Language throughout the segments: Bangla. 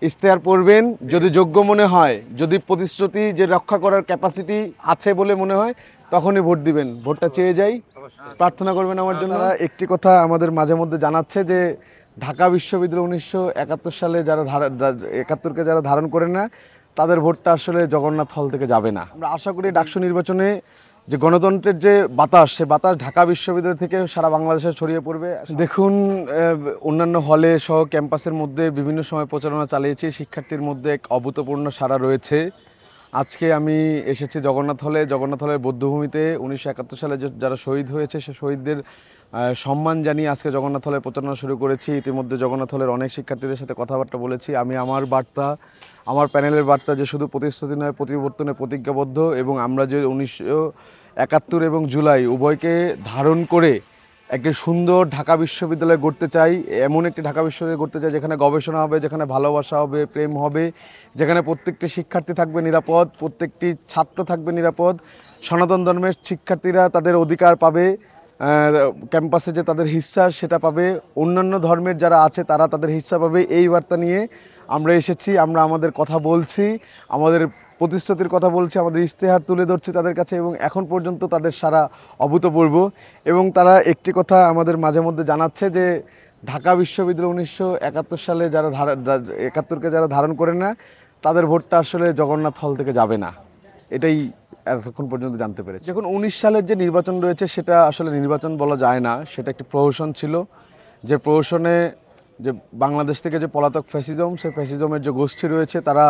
ইশতেহার পড়বেন, যদি যোগ্য মনে হয়, যদি প্রতিশ্রুতি যে রক্ষা করার ক্যাপাসিটি আছে বলে মনে হয়, তখনই ভোট দিবেন। ভোটটা চেয়ে যাই, প্রার্থনা করবেন আমার জন্য। একটি কথা আমাদের মাঝে মধ্যে জানাচ্ছে যে ঢাকা বিশ্ববিদ্যালয় 1971 সালে যারা 71কে যারা ধারণ করে না, তাদের ভোটটা আসলে জগন্নাথ হল থেকে যাবে না। আমরা আশা করি ডাকসু নির্বাচনে যে গণতন্ত্রের যে বাতাস, সে বাতাস ঢাকা বিশ্ববিদ্যালয় থেকে সারা বাংলাদেশে ছড়িয়ে পড়বে। দেখুন, অন্যান্য হলে সহ ক্যাম্পাসের মধ্যে বিভিন্ন সময় প্রচারণা চালিয়েছি, শিক্ষার্থীর মধ্যে এক অভূতপূর্ণ সাড়া রয়েছে। আজকে আমি এসেছি জগন্নাথ হলে। জগন্নাথ হলের বৌদ্ধভূমিতে 1971 সালে যারা শহীদ হয়েছে, সে শহীদদের সম্মান জানিয়ে আজকে জগন্নাথ হলে প্রচারণা শুরু করেছি। ইতিমধ্যে জগন্নাথ হলের অনেক শিক্ষার্থীদের সাথে কথাবার্তা বলেছি। আমি আমার বার্তা, আমার প্যানেলের বার্তা যে শুধু প্রতিশ্রুতি নয়, পরিবর্তনে প্রতিজ্ঞাবদ্ধ, এবং আমরা যে 1971 এবং জুলাই উভয়কে ধারণ করে একটি সুন্দর ঢাকা বিশ্ববিদ্যালয় গড়তে চাই। এমন একটি ঢাকা বিশ্ববিদ্যালয় গড়তে চাই যেখানে গবেষণা হবে, যেখানে ভালোবাসা হবে, প্রেম হবে, যেখানে প্রত্যেকটি শিক্ষার্থী থাকবে নিরাপদ, প্রত্যেকটি ছাত্র থাকবে নিরাপদ, সনাতন ধর্মের শিক্ষার্থীরা তাদের অধিকার পাবে, ক্যাম্পাসে যে তাদের হিস্সা সেটা পাবে, অন্যান্য ধর্মের যারা আছে তারা তাদের হিস্সা পাবে। এই বার্তা নিয়ে আমরা এসেছি। আমরা আমাদের কথা বলছি, আমাদের প্রতিশ্রুতির কথা বলছি, আমাদের ইশতেহার তুলে ধরছি তাদের কাছে, এবং এখন পর্যন্ত তাদের সারা অভূতপূর্ব। এবং তারা একটি কথা আমাদের মাঝে মধ্যে জানাচ্ছে যে ঢাকা বিশ্ববিদ্যালয় 1971 সালে যারা 71কে যারা ধারণ করে না, তাদের ভোটটা আসলে জগন্নাথ হল থেকে যাবে না। এটাই এতক্ষণ পর্যন্ত জানতে পেরেছি। যখন 19 সালের যে নির্বাচন রয়েছে, সেটা আসলে নির্বাচন বলা যায় না, সেটা একটি প্রহসন ছিল। যে প্রহসনে যে বাংলাদেশ থেকে যে পলাতক ফ্যাসিজম, সেই ফ্যাসিজমের যে গোষ্ঠী রয়েছে, তারা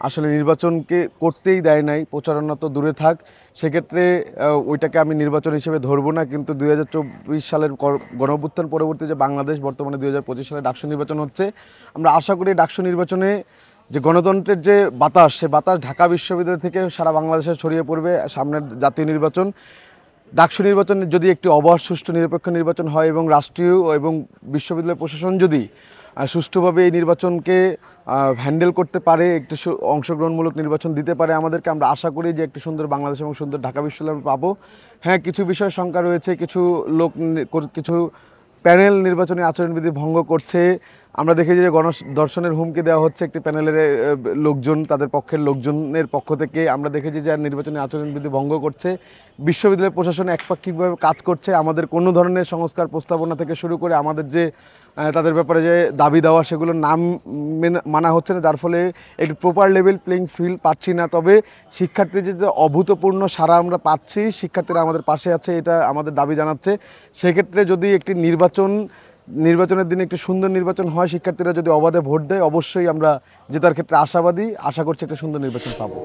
আসলে নির্বাচনকে করতেই দেয় নাই। প্রচারণা তো দূরে থাক, সেক্ষেত্রে ওইটাকে আমি নির্বাচন হিসেবে ধরবো না। কিন্তু 2024 সালের গণঅভ্যুত্থান পরবর্তী যে বাংলাদেশ, বর্তমানে 2025 সালে ডাকসু নির্বাচন হচ্ছে, আমরা আশা করি ডাকসু নির্বাচনে যে গণতন্ত্রের যে বাতাস, সে বাতাস ঢাকা বিশ্ববিদ্যালয় থেকে সারা বাংলাদেশে ছড়িয়ে পড়বে। সামনের জাতীয় নির্বাচন, ডাকসু নির্বাচনে যদি একটি অবাধ, সুষ্ঠু, নিরপেক্ষ নির্বাচন হয়, এবং রাষ্ট্রীয় এবং বিশ্ববিদ্যালয় প্রশাসন যদি সুষ্ঠুভাবে এই নির্বাচনকে হ্যান্ডেল করতে পারে, একটি অংশগ্রহণমূলক নির্বাচন দিতে পারে আমাদেরকে, আমরা আশা করি যে একটি সুন্দর বাংলাদেশ এবং সুন্দর ঢাকা বিশ্ববিদ্যালয় পাবো। হ্যাঁ, কিছু বিষয়ে শঙ্কা রয়েছে, কিছু লোক, কিছু প্যানেল নির্বাচনী আচরণবিধি ভঙ্গ করছে। আমরা দেখেছি যে গণদর্শনের হুমকি দেওয়া হচ্ছে একটি প্যানেলের লোকজন, তাদের পক্ষের লোকজনের পক্ষ থেকে। আমরা দেখেছি যে নির্বাচনী আচরণবিধি ভঙ্গ করছে। বিশ্ববিদ্যালয় প্রশাসন একপাক্ষিকভাবে কাজ করছে। আমাদের কোনো ধরনের সংস্কার প্রস্তাবনা থেকে শুরু করে আমাদের যে তাদের ব্যাপারে যে দাবি দেওয়া, সেগুলোর নাম মানা হচ্ছে না, যার ফলে একটি প্রপার লেভেল প্লেইং ফিল্ড পাচ্ছি না। তবে শিক্ষার্থীদের যে অভূতপূর্ণ সাড়া আমরা পাচ্ছি, শিক্ষার্থীরা আমাদের পাশে আছে, এটা আমাদের দাবি জানাচ্ছে। সেক্ষেত্রে যদি একটি নির্বাচনের দিনে একটি সুন্দর নির্বাচন হয়, শিক্ষার্থীরা যদি অবাধে ভোট দেয়, অবশ্যই আমরা জেতার ক্ষেত্রে আশাবাদী। আশা করছি একটা সুন্দর নির্বাচন পাবো।